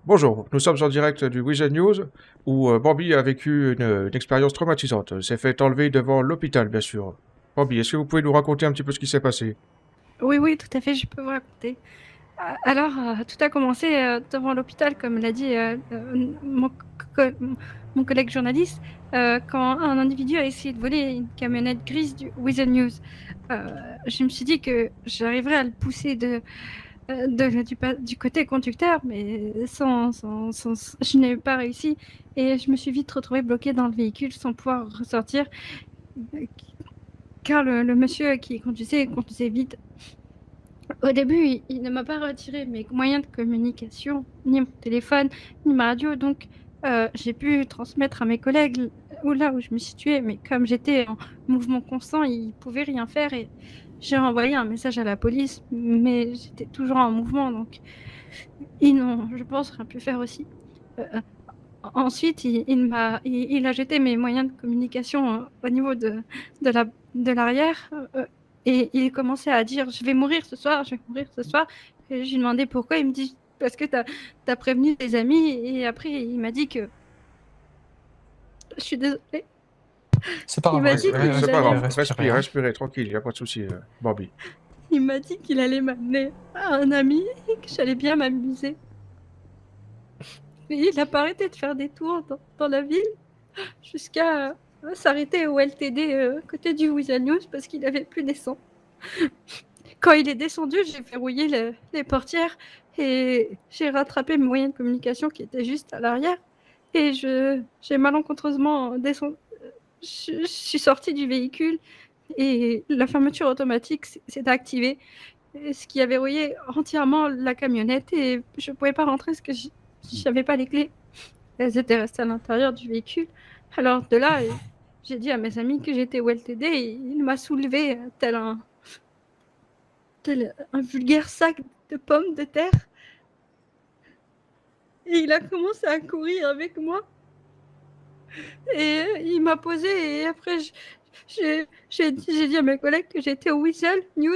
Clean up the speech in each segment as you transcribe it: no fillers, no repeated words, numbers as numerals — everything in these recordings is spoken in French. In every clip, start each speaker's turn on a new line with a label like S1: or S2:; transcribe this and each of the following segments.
S1: Bonjour, nous sommes en direct du Weekend News où Bambi a vécu une expérience traumatisante. S'est fait enlever devant l'hôpital, bien sûr. Bambi, est-ce que vous pouvez nous raconter un petit peu ce qui s'est passé?
S2: Oui, oui, tout à fait, je peux vous raconter. Alors, tout a commencé devant l'hôpital, comme l'a dit mon collègue journaliste, quand un individu a essayé de voler une camionnette grise du Weasel News. Euh, je me suis dit que j'arriverais à le pousser du côté conducteur, mais je n'ai pas réussi. Et je me suis vite retrouvée bloquée dans le véhicule sans pouvoir ressortir, car le monsieur qui conduisait vite. Au début, il ne m'a pas retiré mes moyens de communication, ni mon téléphone, ni ma radio, donc j'ai pu transmettre à mes collègues là où je me situais, mais comme j'étais en mouvement constant, ils ne pouvaient rien faire et j'ai envoyé un message à la police, mais j'étais toujours en mouvement, donc ils n'ont, je pense, rien pu faire aussi. Euh, Ensuite, il a jeté mes moyens de communication au niveau de la, de l'arrière et il commençait à dire je vais mourir ce soir, je vais mourir ce soir. Et je lui demandais pourquoi. Il me dit parce que t'as prévenu des amis. Et après, il m'a dit que je suis désolée.
S3: C'est pas
S2: Il
S3: grave,
S2: m'a dit
S1: C'est
S2: qu'il
S1: pas
S2: allait,
S1: grave,
S3: respirez,
S1: respirez,
S3: hein.
S1: respirez, tranquille, il n'y a pas de souci, Bambi.
S2: il m'a dit qu'il allait m'amener à un ami et que j'allais bien m'amuser. Et il a pas arrêté de faire des tours dans la ville jusqu'à s'arrêter au LTD côté du Weasel News parce qu'il avait plus d'essence. Quand il est descendu, j'ai verrouillé les portières et j'ai rattrapé mes moyens de communication qui étaient juste à l'arrière. Et j'ai malencontreusement descendu. Je suis sortie du véhicule et la fermeture automatique s'est activée, ce qui a verrouillé entièrement la camionnette et je ne pouvais pas rentrer parce que je n'avais pas les clés. Elles étaient restées à l'intérieur du véhicule. Alors de là, j'ai dit à mes amis que j'étais au LTD et il m'a soulevé tel un vulgaire sac de pommes de terre. Et il a commencé à courir avec moi. Et il m'a posé. Et après, j'ai dit à mes collègues que j'étais au Weasel News.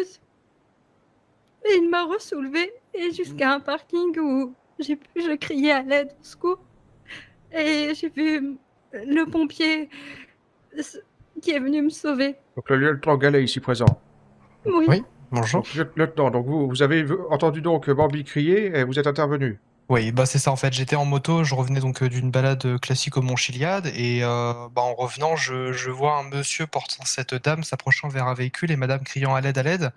S2: Et il m'a ressoulevé. Et jusqu'à un parking où je criais à l'aide, au secours. Et j'ai vu le pompier qui est venu me sauver.
S1: Donc le lieutenant Gallet ici présent. Donc,
S2: Oui.
S3: Oui, bonjour.
S1: lieutenant, donc vous avez entendu donc Bambi crier et vous êtes intervenu.
S3: Oui, bah c'est ça en fait. J'étais en moto, je revenais donc d'une balade classique au Mont Chiliade et bah, en revenant, je vois un monsieur portant cette dame s'approchant vers un véhicule et madame criant à l'aide, à l'aide.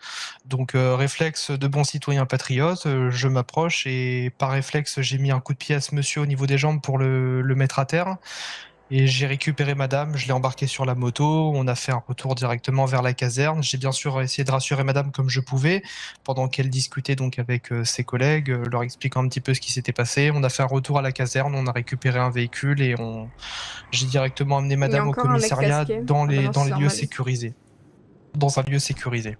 S3: Donc réflexe de bon citoyen patriote, je m'approche et par réflexe, j'ai mis un coup de pied à ce monsieur au niveau des jambes pour le mettre à terre. Et j'ai récupéré madame, je l'ai embarquée sur la moto, on a fait un retour directement vers la caserne. J'ai bien sûr essayé de rassurer madame comme je pouvais, pendant qu'elle discutait donc avec ses collègues, leur expliquant un petit peu ce qui s'était passé. On a fait un retour à la caserne, on a récupéré un véhicule et j'ai directement amené
S4: Il y a
S3: madame au
S4: encore un mec
S3: commissariat
S4: casqué.
S3: dans
S4: Ambulance
S3: les lieux
S4: normale.
S3: sécurisés. Dans un lieu sécurisé.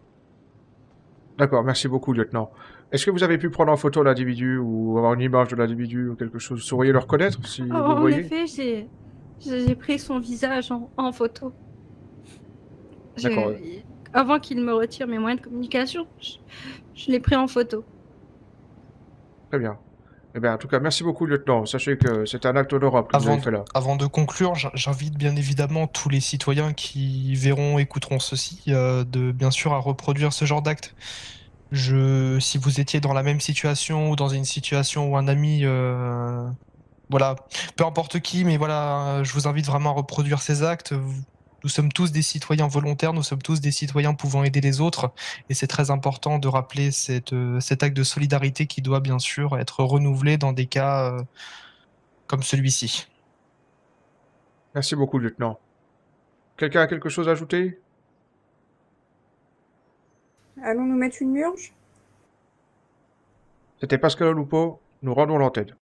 S1: D'accord, merci beaucoup, lieutenant. Est-ce que vous avez pu prendre en photo l'individu ou avoir une image de l'individu ou quelque chose? Vous sauriez le reconnaître si vous le
S2: En
S1: voyez?
S2: effet, j'ai pris son visage en photo.
S1: D'accord,
S2: Avant qu'il me retire mes moyens de communication, je l'ai pris en photo.
S1: très bien. Eh bien, en tout cas, merci beaucoup, lieutenant. Sachez que c'est un acte honorable que vous avez fait là.
S3: Avant de conclure, j'invite bien évidemment tous les citoyens qui verront, écouteront ceci, de bien sûr à reproduire ce genre d'acte. Si vous étiez dans la même situation ou dans une situation où un ami, voilà, peu importe qui, mais voilà, je vous invite vraiment à reproduire ces actes. Nous sommes tous des citoyens volontaires, nous sommes tous des citoyens pouvant aider les autres, et c'est très important de rappeler cet acte de solidarité qui doit bien sûr être renouvelé dans des cas comme celui-ci.
S1: Merci beaucoup, lieutenant. Quelqu'un a quelque chose à ajouter?
S4: Allons nous mettre une murge?
S1: C'était Pascal Olupo. Nous rendons l'antenne.